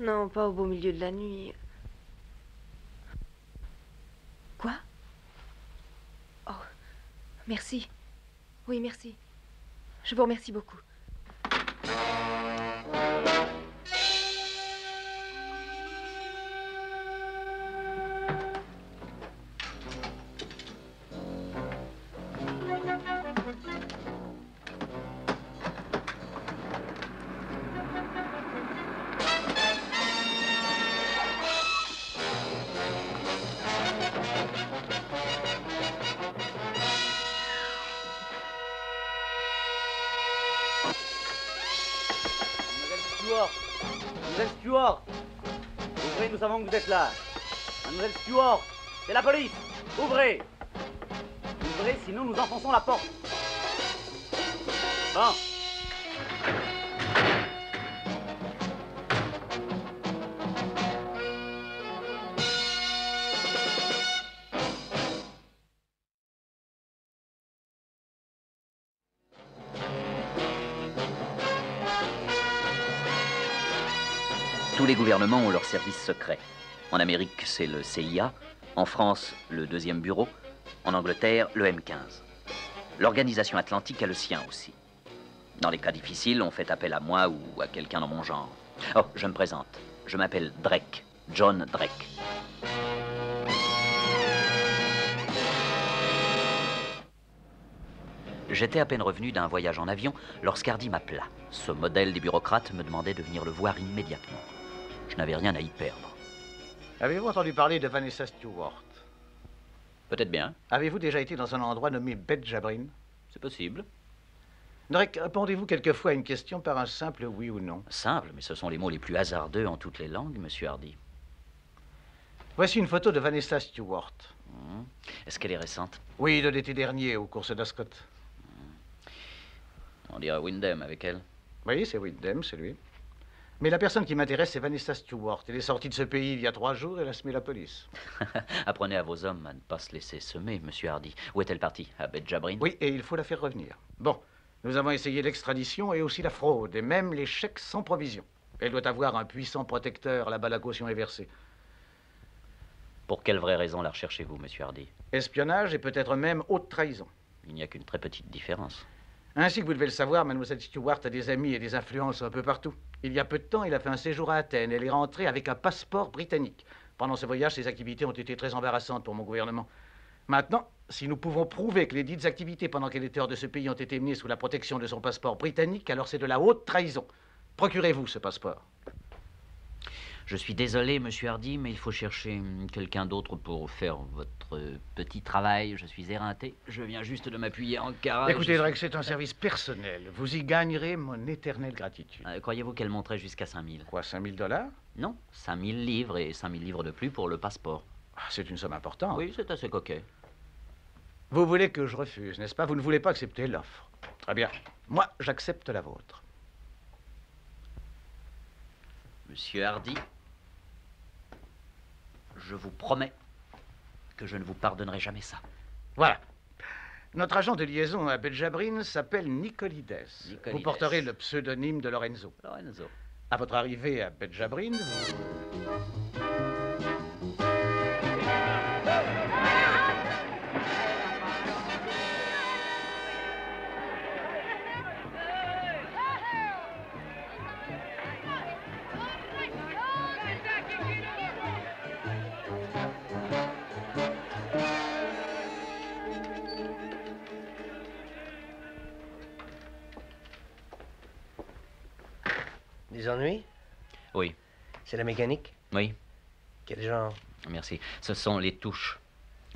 Non, pas au beau milieu de la nuit. Quoi? Oh, merci. Oui, merci. Je vous remercie beaucoup. Mademoiselle Stewart, ouvrez, nous savons que vous êtes là. Mademoiselle Stewart, c'est la police. Ouvrez. Ouvrez, sinon nous enfonçons la porte. Bon. Tous les gouvernements ont leurs services secrets. En Amérique, c'est le CIA. En France, le deuxième bureau. En Angleterre, le M15. L'organisation atlantique a le sien aussi. Dans les cas difficiles, on fait appel à moi ou à quelqu'un dans mon genre. Oh, je me présente. Je m'appelle Drake. John Drake. J'étais à peine revenu d'un voyage en avion lorsqu'Hardy m'appela. Ce modèle des bureaucrates me demandait de venir le voir immédiatement. Je n'avais rien à y perdre. Avez-vous entendu parler de Vanessa Stewart? Peut-être bien. Avez-vous déjà été dans un endroit nommé Bet Jabrin? C'est possible. Drake, répondez-vous quelquefois à une question par un simple oui ou non? Simple, mais ce sont les mots les plus hasardeux en toutes les langues, monsieur Hardy. Voici une photo de Vanessa Stewart. Est-ce qu'elle est récente? Oui, de l'été dernier, aux courses d'Ascot. On dirait Windham avec elle. Oui, c'est Windham, c'est lui. Mais la personne qui m'intéresse, c'est Vanessa Stewart. Elle est sortie de ce pays il y a 3 jours et elle a semé la police. Apprenez à vos hommes à ne pas se laisser semer, monsieur Hardy. Où est-elle partie? À Bet Jabrin? Oui, et il faut la faire revenir. Bon, nous avons essayé l'extradition et aussi la fraude, et même les chèques sans provision. Elle doit avoir un puissant protecteur, là-bas la caution est versée. Pour quelle vraie raison la recherchez-vous, monsieur Hardy? Espionnage et peut-être même haute trahison. Il n'y a qu'une très petite différence. Ainsi que vous devez le savoir, mademoiselle Stewart a des amis et des influences un peu partout. Il y a peu de temps, il a fait un séjour à Athènes. Elle est rentrée avec un passeport britannique. Pendant ce voyage, ses activités ont été très embarrassantes pour mon gouvernement. Maintenant, si nous pouvons prouver que les dites activités pendant qu'elle était hors de ce pays ont été menées sous la protection de son passeport britannique, alors c'est de la haute trahison. Procurez-vous ce passeport. Je suis désolé, monsieur Hardy, mais il faut chercher quelqu'un d'autre pour faire votre petit travail. Je suis éreinté. Je viens juste de m'appuyer en garage. Écoutez, Drake, c'est un service personnel. Vous y gagnerez mon éternelle gratitude. Croyez-vous qu'elle monterait jusqu'à 5 000? Quoi, 5 000 $? Non, 5 000 livres et 5 000 livres de plus pour le passeport. Ah, c'est une somme importante. Oui, c'est assez coquet. Vous voulez que je refuse, n'est-ce pas? Vous ne voulez pas accepter l'offre. Très bien. Moi, j'accepte la vôtre. Monsieur Hardy, je vous promets que je ne vous pardonnerai jamais ça. Voilà. Notre agent de liaison à Bet Jabrin s'appelle Nicolides. Vous porterez le pseudonyme de Lorenzo. Lorenzo. À votre arrivée à Bet Jabrin, vous... Des ennuis? Oui. C'est la mécanique? Oui. Quel genre? Merci. Ce sont les touches.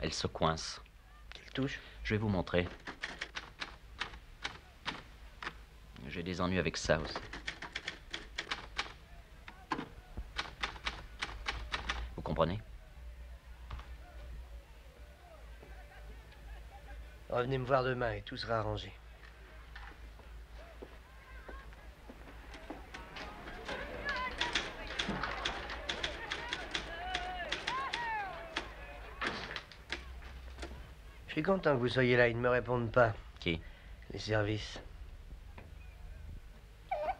Elles se coincent. Quelle touche? Je vais vous montrer. J'ai des ennuis avec ça aussi. Vous comprenez? Revenez me voir demain et tout sera arrangé. Je suis content que vous soyez là, ils ne me répondent pas. Qui? Les services.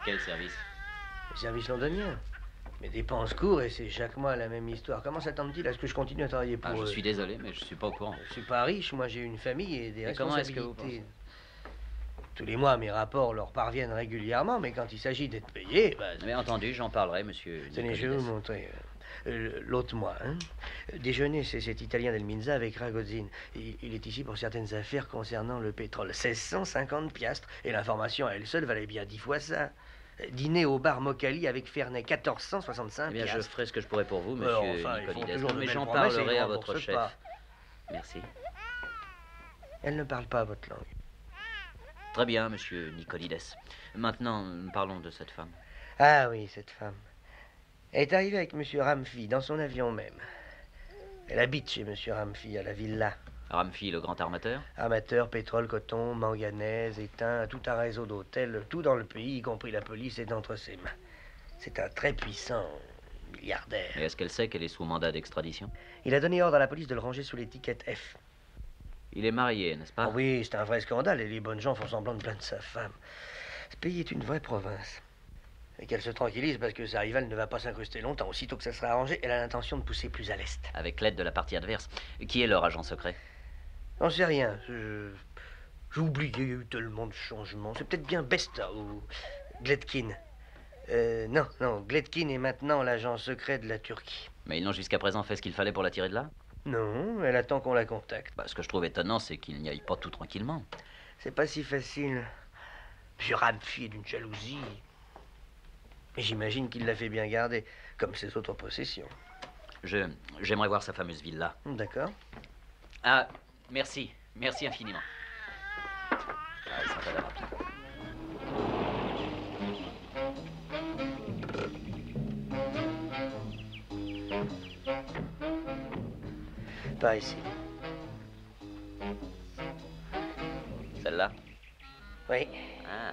Quel service? Les services londoniens. Mes dépenses courent et c'est chaque mois la même histoire. Comment s'attendent-ils à ce que je continue à travailler pour Ah, je eux? suis désolé, mais je suis pas au courant. Je suis pas riche, moi j'ai une famille et des Et comment est-ce que responsabilités. vous pensez? Tous les mois, mes rapports leur parviennent régulièrement, mais quand il s'agit d'être payé, Vous avez entendu, j'en parlerai, monsieur tenez, je vais Nicolides. vous montrer. L'autre mois, hein. Déjeuner, c'est cet Italien del Minza avec Ragozine. Il est ici pour certaines affaires concernant le pétrole. 1650 piastres. Et l'information à elle seule valait bien 10 fois ça. Dîner au bar Mocali avec Fernet, 1465 Eh bien, je piastres. ferai ce que je pourrai pour vous, monsieur Enfin, ils font Nicolides. toujours de Mais belles j'en promesses et parlerai ils à remboursent votre chef. pas. Merci. Elle ne parle pas votre langue. Très bien, monsieur Nicolides. Maintenant, parlons de cette femme. Ah oui, cette femme. Elle est arrivée avec monsieur Ramfi, dans son avion même. Elle habite chez monsieur Ramfi, à la villa. Ramfi, le grand armateur. Amateur, pétrole, coton, manganèse, étain, tout un réseau d'hôtels, tout dans le pays, y compris la police, est entre ses mains. C'est un très puissant milliardaire. Et est-ce qu'elle sait qu'elle est sous mandat d'extradition? Il a donné ordre à la police de le ranger sous l'étiquette F. Il est marié, n'est-ce pas? Ah oui, c'est un vrai scandale et les bonnes gens font semblant de plaindre sa femme. Ce pays est une vraie province. Et qu'elle se tranquillise parce que sa rivale ne va pas s'incruster longtemps. Aussitôt que ça sera arrangé, elle a l'intention de pousser plus à l'est. Avec l'aide de la partie adverse. Qui est leur agent secret? J'en sais rien. J'ai oublié, il y a eu tellement de changements. C'est peut-être bien Besta ou Gletkin. Non, Gletkin est maintenant l'agent secret de la Turquie. Mais ils n'ont jusqu'à présent fait ce qu'il fallait pour la tirer de là? Non, elle attend qu'on la contacte. Ce que je trouve étonnant, c'est qu'il n'y aille pas tout tranquillement. C'est pas si facile. Monsieur Ramfi est d'une jalousie. Mais j'imagine qu'il l'a fait bien garder, comme ses autres possessions. J'aimerais voir sa fameuse villa. D'accord. Ah, merci. Merci infiniment. Ah, il s'en va rapide. Par ici. Celle-là? Oui. Ah,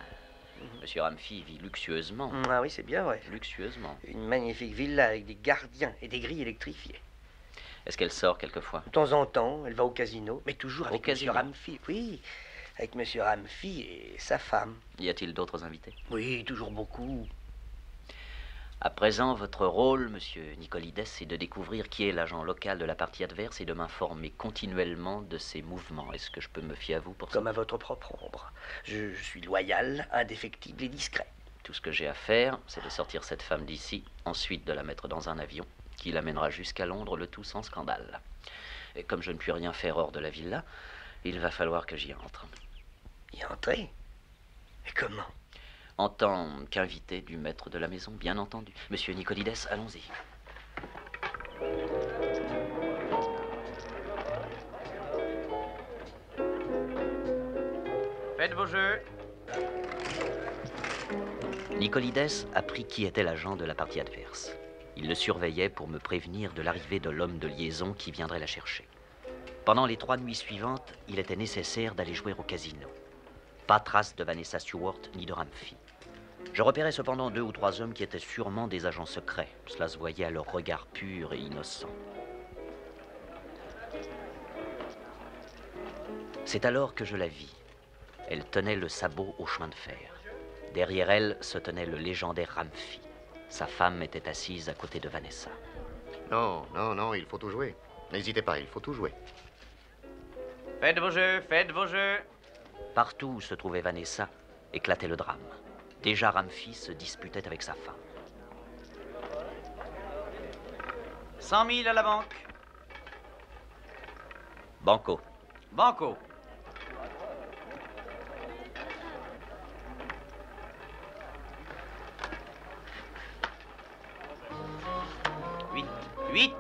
monsieur Ramfi vit luxueusement. Ah oui, c'est bien vrai. Luxueusement. Une magnifique villa avec des gardiens et des grilles électrifiées. Est-ce qu'elle sort quelquefois? De temps en temps, elle va au casino, mais toujours Au avec casino? monsieur Ramfi. Oui, avec monsieur Ramfi et sa femme. Y a-t-il d'autres invités? Oui, toujours beaucoup. À présent, votre rôle, monsieur Nicolides, c'est de découvrir qui est l'agent local de la partie adverse et de m'informer continuellement de ses mouvements. Est-ce que je peux me fier à vous pour ça? Comme à votre propre ombre. Je suis loyal, indéfectible et discret. Tout ce que j'ai à faire, c'est de sortir cette femme d'ici, ensuite de la mettre dans un avion qui l'amènera jusqu'à Londres, le tout sans scandale. Et comme je ne puis rien faire hors de la villa, il va falloir que j'y entre. Y entrer? Mais comment? En tant qu'invité du maître de la maison, bien entendu. Monsieur Nicolides, allons-y. Faites vos jeux. Nicolides apprit qui était l'agent de la partie adverse. Il le surveillait pour me prévenir de l'arrivée de l'homme de liaison qui viendrait la chercher. Pendant les 3 nuits suivantes, il était nécessaire d'aller jouer au casino. Pas trace de Vanessa Stewart ni de Ramfi. Je repérais cependant 2 ou 3 hommes qui étaient sûrement des agents secrets. Cela se voyait à leur regard pur et innocent. C'est alors que je la vis. Elle tenait le sabot au chemin de fer. Derrière elle se tenait le légendaire Ramfi. Sa femme était assise à côté de Vanessa. Non, il faut tout jouer. N'hésitez pas, il faut tout jouer. Faites vos jeux, faites vos jeux. Partout où se trouvait Vanessa, éclatait le drame. Déjà Ramfi se disputait avec sa femme. 100 000 à la banque. Banco. Banco. Huit.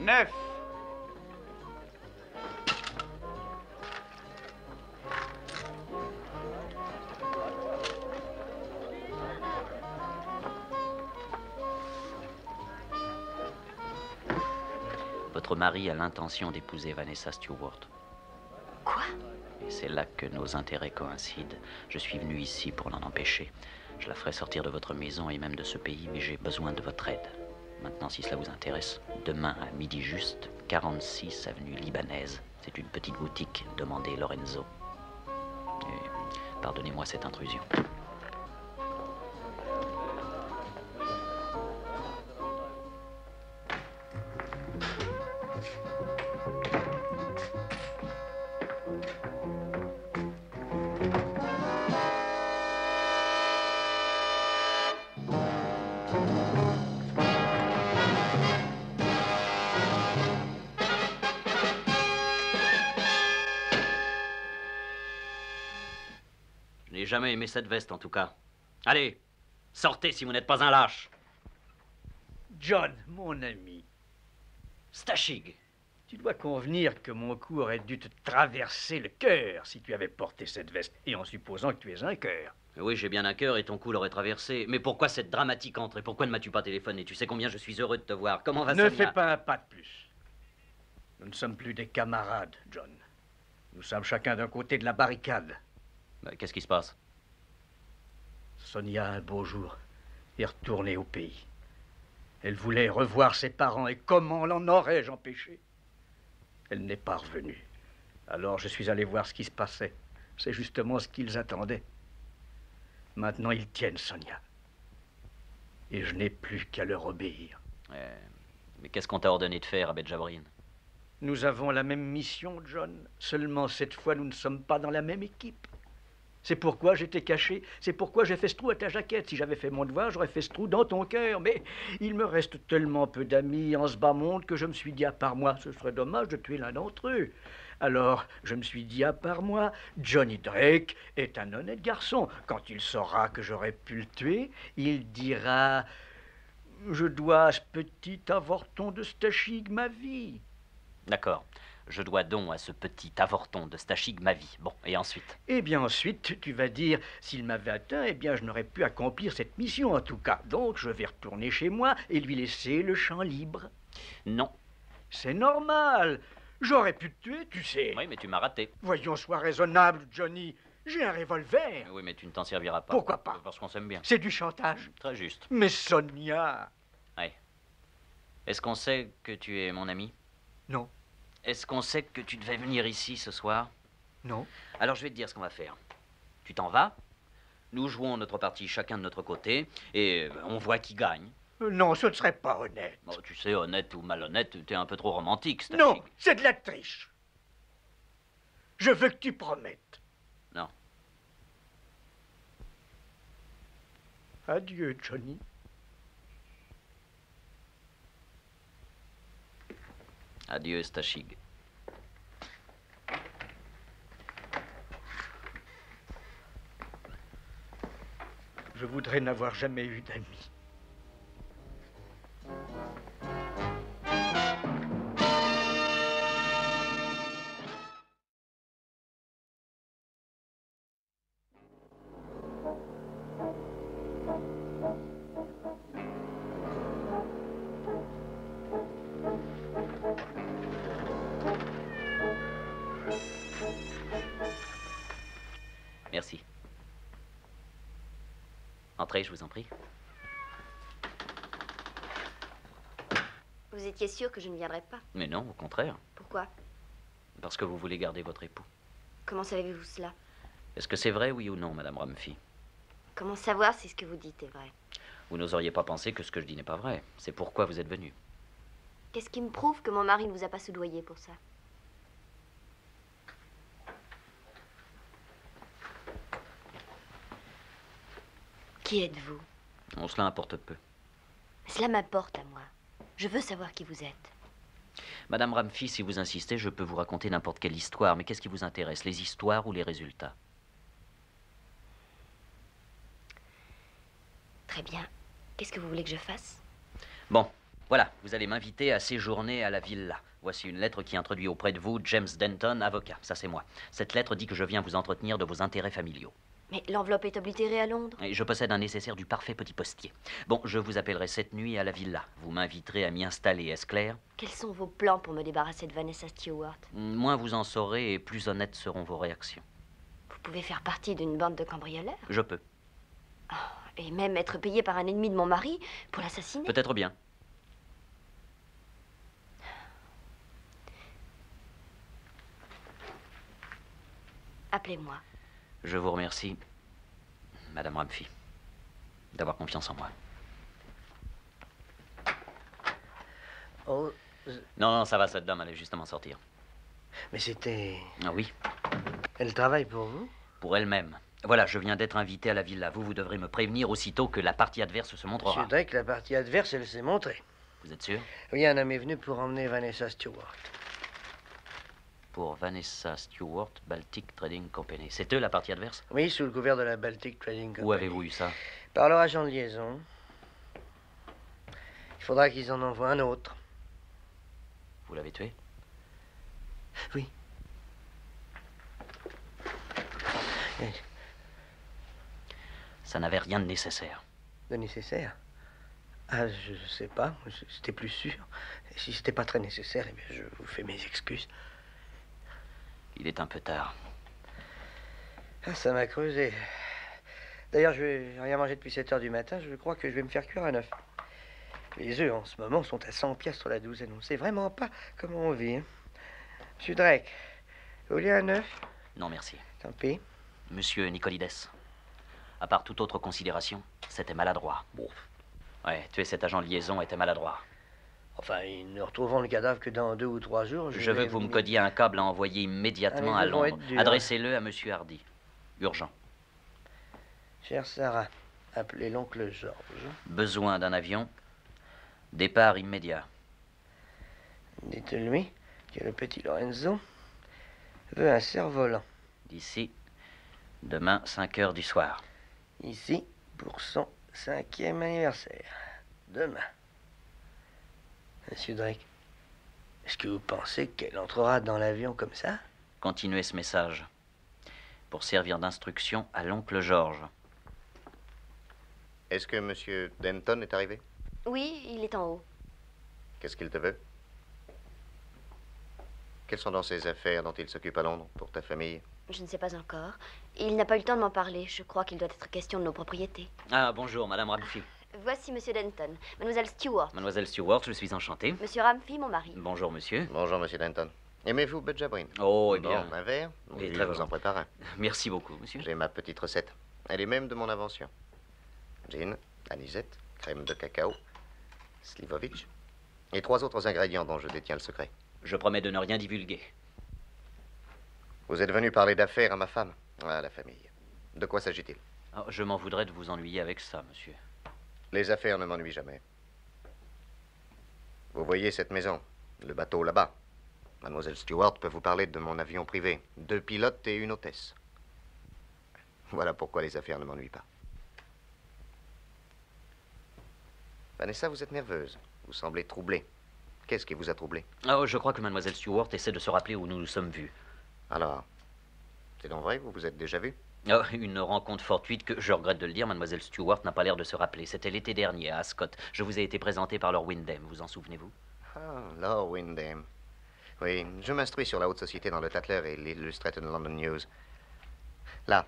9. Votre mari a l'intention d'épouser Vanessa Stewart. Quoi? Et c'est là que nos intérêts coïncident. Je suis venu ici pour l'en empêcher. Je la ferai sortir de votre maison et même de ce pays, mais j'ai besoin de votre aide. Maintenant, si cela vous intéresse, demain à midi juste, 46 avenue Libanaise. C'est une petite boutique, demandez Lorenzo. Et Pardonnez-moi cette intrusion. Je n'ai jamais aimé cette veste, en tout cas. Allez, sortez si vous n'êtes pas un lâche. John, mon ami, Stachig. tu dois convenir que mon coup aurait dû te traverser le cœur si tu avais porté cette veste, et en supposant que tu aies un cœur. Oui, j'ai bien un cœur et ton coup l'aurait traversé. Mais pourquoi cette dramatique entrée? Pourquoi ne m'as-tu pas téléphoné? Tu sais combien je suis heureux de te voir. Comment va Ne Sonia? fais pas un pas de plus. Nous ne sommes plus des camarades, John. Nous sommes chacun d'un côté de la barricade. Qu'est-ce qui se passe? Sonia, un beau jour, est retournée au pays. Elle voulait revoir ses parents, et comment l'en aurais-je empêché? Elle n'est pas revenue. Alors je suis allé voir ce qui se passait. C'est justement ce qu'ils attendaient. Maintenant, ils tiennent Sonia. Et je n'ai plus qu'à leur obéir. Mais qu'est-ce qu'on t'a ordonné de faire à Bet Jabrin? Nous avons la même mission, John. Seulement, cette fois, nous ne sommes pas dans la même équipe. C'est pourquoi j'étais caché. C'est pourquoi j'ai fait ce trou à ta jaquette. Si j'avais fait mon devoir, j'aurais fait ce trou dans ton cœur. Mais il me reste tellement peu d'amis en ce bas monde que je me suis dit à part moi, ce serait dommage de tuer l'un d'entre eux. Alors, je me suis dit à part moi, Johnny Drake est un honnête garçon. Quand il saura que j'aurais pu le tuer, il dira « Je dois à ce petit avorton de Stachig ma vie ». D'accord. Je dois donc à ce petit avorton de Stachig ma vie. Bon, et ensuite? Eh bien, ensuite, tu vas dire, s'il m'avait atteint, eh bien, je n'aurais pu accomplir cette mission, en tout cas. Donc, je vais retourner chez moi et lui laisser le champ libre. Non. C'est normal. J'aurais pu te tuer, tu sais. Oui, mais tu m'as raté. Voyons, sois raisonnable, Johnny. J'ai un revolver. Oui, mais tu ne t'en serviras pas. Pourquoi pas? Parce qu'on s'aime bien. C'est du chantage. Très juste. Mais Sonia... Oui. Est-ce qu'on sait que tu es mon ami? Non. Est-ce qu'on sait que tu devais venir ici ce soir? Non. Alors je vais te dire ce qu'on va faire. Tu t'en vas, nous jouons notre partie chacun de notre côté, et on voit qui gagne. Non, ce ne serait pas honnête. Bon, tu sais, honnête ou malhonnête, t'es un peu trop romantique, Stachig. Non, c'est de la triche. Je veux que tu promettes. Non. Adieu, Johnny. Adieu, Stachig. Je voudrais n'avoir jamais eu d'amis. Merci. Entrez, je vous en prie. Vous étiez sûr que je ne viendrais pas? Mais non, au contraire. Pourquoi? Parce que vous voulez garder votre époux. Comment savez-vous cela? Est-ce que c'est vrai, oui ou non, Madame Rumfy? Comment savoir si ce que vous dites est vrai? Vous n'oseriez pas penser que ce que je dis n'est pas vrai. C'est pourquoi vous êtes venu. Qu'est-ce qui me prouve que mon mari ne vous a pas soudoyé pour ça? Qui êtes-vous? Cela importe peu. Cela m'importe à moi. Je veux savoir qui vous êtes. Madame Rumfy, si vous insistez, je peux vous raconter n'importe quelle histoire, mais qu'est-ce qui vous intéresse, les histoires ou les résultats? Très bien. Qu'est-ce que vous voulez que je fasse? Bon, voilà, vous allez m'inviter à séjourner à la villa. Voici une lettre qui introduit auprès de vous James Denton, avocat. Ça, c'est moi. Cette lettre dit que je viens vous entretenir de vos intérêts familiaux. Mais l'enveloppe est oblitérée à Londres. Et je possède un nécessaire du parfait petit postier. Bon, je vous appellerai cette nuit à la villa. Vous m'inviterez à m'y installer, est-ce clair? Quels sont vos plans pour me débarrasser de Vanessa Stewart? Moins vous en saurez et plus honnêtes seront vos réactions. Vous pouvez faire partie d'une bande de cambrioleurs? Je peux. Oh, et même être payé par un ennemi de mon mari pour l'assassiner? Peut-être bien. Appelez-moi. Je vous remercie, Madame Ramfi, d'avoir confiance en moi. Oh, Non, ça va, cette dame allait justement sortir. mais c'était... Ah oui, Elle travaille pour vous? pour elle-même. Voilà, je viens d'être invité à la villa. Vous devrez me prévenir aussitôt que la partie adverse se montrera. Monsieur Drake, la partie adverse, elle s'est montrée. Vous êtes sûr? Oui, un homme est venu pour emmener Vanessa Stewart. Pour Vanessa Stewart, Baltic Trading Company. C'est eux la partie adverse? Oui, sous le couvert de la Baltic Trading Company. Où avez-vous eu ça? Par leur agent de liaison. Il faudra qu'ils en envoient un autre. Vous l'avez tué? Oui. Ça n'avait rien de nécessaire. De nécessaire? Ah, je sais pas. C'était plus sûr. Si c'était pas très nécessaire, eh bien, je vous fais mes excuses. Il est un peu tard. Ah, ça m'a creusé. D'ailleurs, je n'ai rien mangé depuis 7 heures du matin. Je crois que je vais me faire cuire un œuf. Les œufs, en ce moment, sont à 100 piastres la douzaine. On ne sait vraiment pas comment on vit. Hein. Monsieur Drake, vous voulez un œuf? Non, merci. Tant pis. Monsieur Nicolides, à part toute autre considération, c'était maladroit. Bon. Ouais, tuer cet agent de liaison était maladroit. Enfin, ne retrouvons le cadavre que dans 2 ou 3 jours. Je veux que vous me codiez un câble à envoyer immédiatement Ah, à mais ils vont Londres. être durs. Adressez-le à Monsieur Hardy. Urgent. Chère Sarah, appelez l'oncle George. Besoin d'un avion. Départ immédiat. Dites-lui que le petit Lorenzo veut un cerf-volant. D'ici demain, 5 heures du soir. Ici, pour son 5e anniversaire. Demain. Monsieur Drake, est-ce que vous pensez qu'elle entrera dans l'avion comme ça? Continuez ce message. Pour servir d'instruction à l'oncle George. Est-ce que Monsieur Denton est arrivé? Oui, il est en haut. Qu'est-ce qu'il te veut? Quelles sont dans ces affaires dont il s'occupe à Londres pour ta famille? Je ne sais pas encore. Il n'a pas eu le temps de m'en parler. Je crois qu'il doit être question de nos propriétés. Ah, bonjour, Madame Ramfi. Voici Monsieur Denton. Mademoiselle Stewart. Mademoiselle Stewart, je suis enchanté. Monsieur Ramfi, mon mari. Bonjour, monsieur. Bonjour, Monsieur Denton. Aimez-vous Budjabrin? Oh, eh bien. Bon, un verre? Oui, Oui, très je vous en volontiers. prépare un. Merci beaucoup, monsieur. J'ai ma petite recette. Elle est même de mon invention. Gin, anisette, crème de cacao, slivovitch et 3 autres ingrédients dont je détiens le secret. Je promets de ne rien divulguer. Vous êtes venu parler d'affaires à ma femme, à la famille. De quoi s'agit-il? Ah, je m'en voudrais de vous ennuyer avec ça, monsieur. Les affaires ne m'ennuient jamais. Vous voyez cette maison, le bateau là-bas. Mademoiselle Stewart peut vous parler de mon avion privé, 2 pilotes et une hôtesse. Voilà pourquoi les affaires ne m'ennuient pas. Vanessa, vous êtes nerveuse. Vous semblez troublée. Qu'est-ce qui vous a troublé? Oh, je crois que Mademoiselle Stewart essaie de se rappeler où nous nous sommes vus. Alors, c'est donc vrai que vous vous êtes déjà vu? Oh, une rencontre fortuite que, je regrette de le dire, Mademoiselle Stewart n'a pas l'air de se rappeler. C'était l'été dernier à Ascot. Je vous ai été présenté par Lord Wyndham, vous en souvenez-vous? Ah, Lord Wyndham. Oui, je m'instruis sur la haute société dans le Tatler et l'Illustrated London News. Là,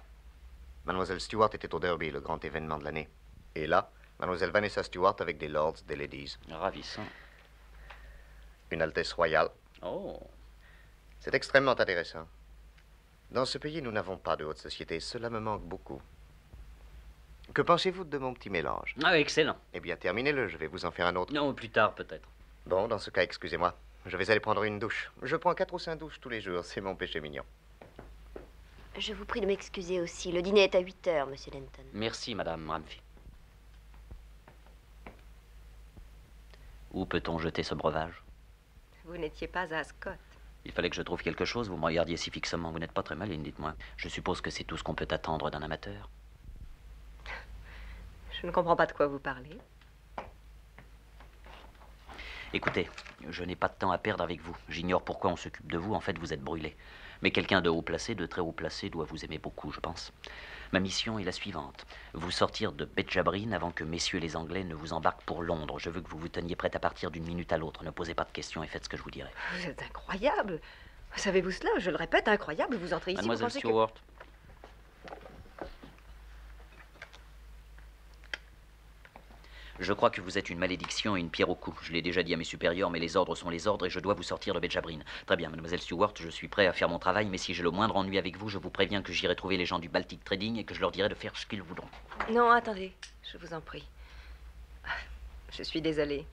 Mademoiselle Stewart était au Derby, le grand événement de l'année. Et là, Mademoiselle Vanessa Stewart avec des lords, des ladies. Ravissant. Une Altesse royale. Oh. C'est extrêmement intéressant. Dans ce pays, nous n'avons pas de haute société. Cela me manque beaucoup. Que pensez-vous de mon petit mélange? Ah, excellent. Eh bien, terminez-le. Je vais vous en faire un autre. Non, plus tard, peut-être. Bon, dans ce cas, excusez-moi. Je vais aller prendre une douche. Je prends 4 ou 5 douches tous les jours. C'est mon péché mignon. Je vous prie de m'excuser aussi. Le dîner est à 8 heures, Monsieur Denton. Merci, Madame Ramfi. Où peut-on jeter ce breuvage? Vous n'étiez pas à Ascot. Il fallait que je trouve quelque chose. Vous me regardiez si fixement. Vous n'êtes pas très maligne, dites-moi. Je suppose que c'est tout ce qu'on peut attendre d'un amateur. Je ne comprends pas de quoi vous parlez. Écoutez, je n'ai pas de temps à perdre avec vous. J'ignore pourquoi on s'occupe de vous. En fait, vous êtes brûlé. Mais quelqu'un de haut placé, de très haut placé, doit vous aimer beaucoup, je pense. Ma mission est la suivante. Vous sortir de Betjabrin avant que messieurs les Anglais ne vous embarquent pour Londres. Je veux que vous vous teniez prête à partir d'une minute à l'autre. Ne posez pas de questions et faites ce que je vous dirai. Vous êtes incroyable. Savez-vous cela? Je le répète, incroyable. Vous entrez ici, vous Mademoiselle pensez Stewart. Je crois que vous êtes une malédiction et une pierre au cou. Je l'ai déjà dit à mes supérieurs, mais les ordres sont les ordres et je dois vous sortir de Bedjabrine. Très bien, mademoiselle Stewart, je suis prêt à faire mon travail, mais si j'ai le moindre ennui avec vous, je vous préviens que j'irai trouver les gens du Baltic Trading et que je leur dirai de faire ce qu'ils voudront. Non, attendez, je vous en prie. Je suis désolée.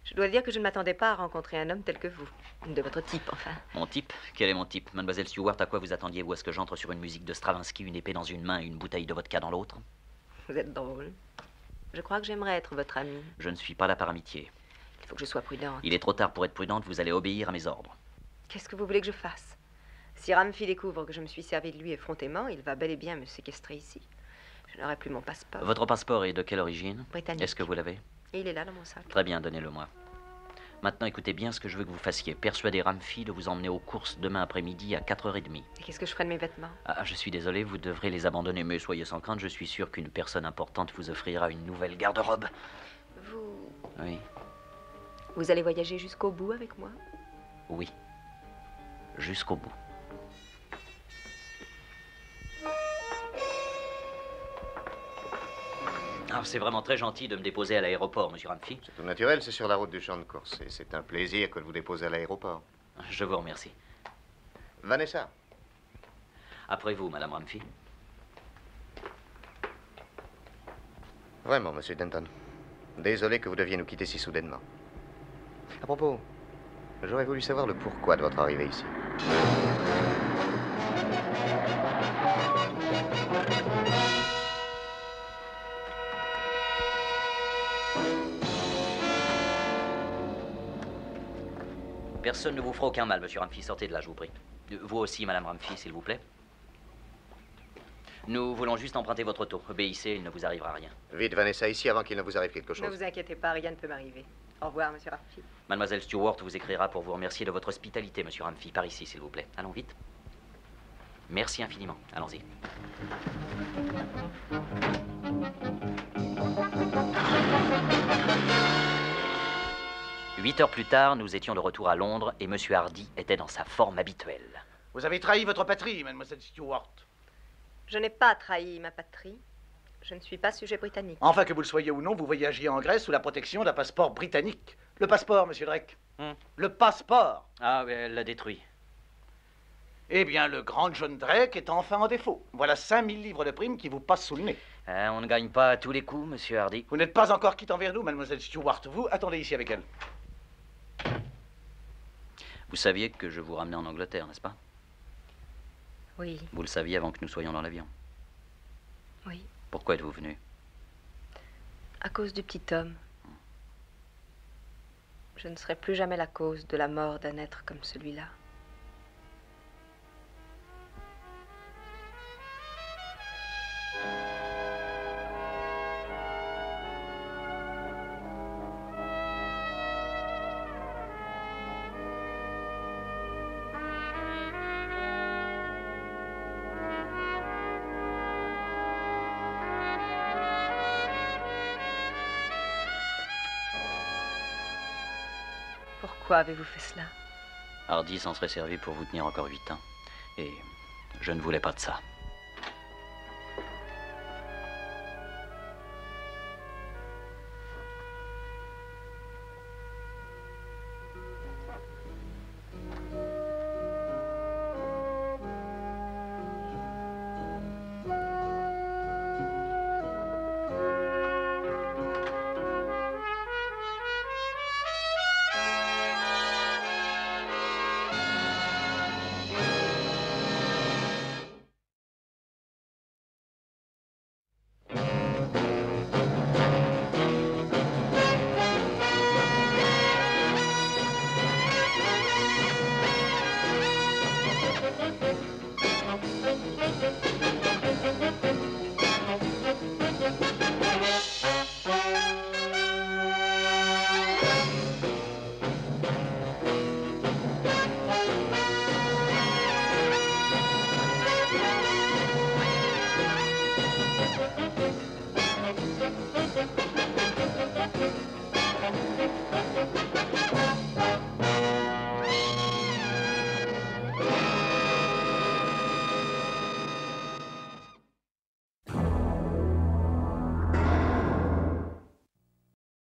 Je dois dire que je ne m'attendais pas à rencontrer un homme tel que vous. De votre type, enfin. Mon type? Quel est mon type? Mademoiselle Stewart, à quoi vous attendiez-vous? À ce que j'entre sur une musique de Stravinsky, une épée dans une main et une bouteille de vodka dans l'autre? Vous êtes drôle. Je crois que j'aimerais être votre amie. Je ne suis pas là par amitié. Il faut que je sois prudente. Il est trop tard pour être prudente, vous allez obéir à mes ordres. Qu'est-ce que vous voulez que je fasse? Si Ramfi découvre que je me suis servi de lui effrontément, il va bel et bien me séquestrer ici. Je n'aurai plus mon passeport. Votre passeport est de quelle origine? Britannique. Est-ce que vous l'avez? Et il est là dans mon sac. Très bien, donnez-le-moi. Maintenant, écoutez bien ce que je veux que vous fassiez. Persuadez Ramfi de vous emmener aux courses demain après-midi à 4h30. Et qu'est-ce que je ferai de mes vêtements? Ah, je suis désolé, vous devrez les abandonner, mais soyez sans crainte, je suis sûr qu'une personne importante vous offrira une nouvelle garde-robe. Vous... Oui, Vous allez voyager jusqu'au bout avec moi? oui. Jusqu'au bout. Alors, c'est vraiment très gentil de me déposer à l'aéroport, monsieur Ramfi. C'est tout naturel, c'est sur la route du champ de course. Et c'est un plaisir que de vous déposer à l'aéroport. Je vous remercie. Vanessa, Après vous, madame Ramfi. vraiment, monsieur Denton. Désolé que vous deviez nous quitter si soudainement. À propos, j'aurais voulu savoir le pourquoi de votre arrivée ici. Personne ne vous fera aucun mal, monsieur Ramfi. Sortez de là, je vous prie. Vous aussi, madame Ramfi, s'il vous plaît. Nous voulons juste emprunter votre auto. Obéissez, il ne vous arrivera rien. Vite, Vanessa, ici avant qu'il ne vous arrive quelque Ne chose. vous inquiétez pas, rien ne peut m'arriver. Au revoir, monsieur Ramfi. Mademoiselle Stewart vous écrira pour vous remercier de votre hospitalité, monsieur Ramfi. Par ici, s'il vous plaît. Allons vite. Merci infiniment. Allons-y. 8 heures plus tard, nous étions de retour à Londres et monsieur Hardy était dans sa forme habituelle. Vous avez trahi votre patrie, mademoiselle Stewart. Je n'ai pas trahi ma patrie. Je ne suis pas sujet britannique. Enfin, que vous le soyez ou non, vous voyagiez en Grèce sous la protection d'un passeport britannique. Le passeport, monsieur Drake. Le passeport. Ah, mais elle l'a détruit. Eh bien, le grand John Drake est enfin en défaut. Voilà 5000 livres de prime qui vous passent sous le nez. On ne gagne pas à tous les coups, monsieur Hardy. Vous n'êtes pas encore quitte envers nous, mademoiselle Stewart. Vous, attendez ici avec elle. Vous saviez que je vous ramenais en Angleterre, n'est-ce pas? Oui, Vous le saviez avant que nous soyons dans l'avion. oui. Pourquoi êtes-vous venu? À cause du petit homme. Je ne serai plus jamais la cause de la mort d'un être comme celui-là. Pourquoi avez-vous fait cela? Hardy s'en serait servi pour vous tenir encore 8 ans. Et je ne voulais pas de ça.